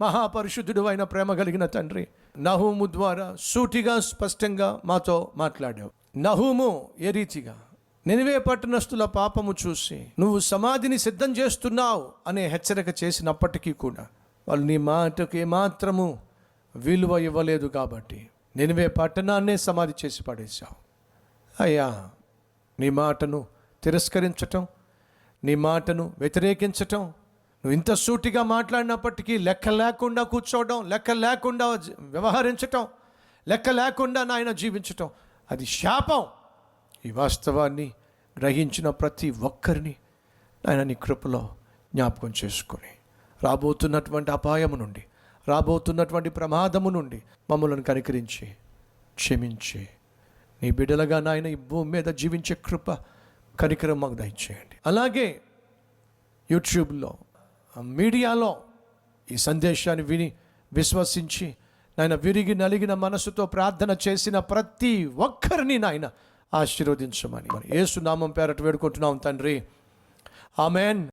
మహాపరిశుద్ధుడు అయిన ప్రేమ కలిగిన తండ్రి, నహూము ద్వారా సూటిగా స్పష్టంగా మాతో మాట్లాడావు. నహూము ఏ రీతిగా నినివే పట్టణస్థుల పాపము చూసి నువ్వు సమాధిని సిద్ధం చేస్తున్నావు అనే హెచ్చరిక చేసినప్పటికీ కూడా వాళ్ళు నీ మాటకు ఏమాత్రము విలువ ఇవ్వలేదు. కాబట్టి నినివే పట్టణాన్నే సమాధి చేసి పడేశావు. అయ్యా, నీ మాటను తిరస్కరించటం, నీ మాటను వ్యతిరేకించటం, నువ్వు ఇంత సూటిగా మాట్లాడినప్పటికీ లెక్క లేకుండా కూర్చోవడం, లెక్క లేకుండా వ్యవహరించటం, లెక్క లేకుండా నాయన జీవించటం, అది శాపం. ఈ వాస్తవాన్ని గ్రహించిన ప్రతి ఒక్కరిని నాయన నీ కృపలో జ్ఞాపకం చేసుకొని రాబోతున్నటువంటి అపాయము నుండి, రాబోతున్నటువంటి ప్రమాదము నుండి మమ్మల్ని కనికరించి క్షమించి నీ బిడ్డలుగా నాయన ఈ భూమి మీద జీవించే కృప కనికరం మాకు దయచేయండి. అలాగే యూట్యూబ్లో, మీడియాలో ఈ సందేశాన్ని విని విశ్వసించి నాయన విరిగి నలిగిన మనసుతో ప్రార్థన చేసిన ప్రతి ఒక్కరిని నాయన ఆశీర్వదించమని యేసు నామం పేరట వేడుకుంటున్నాం తండ్రి. ఆమెన్.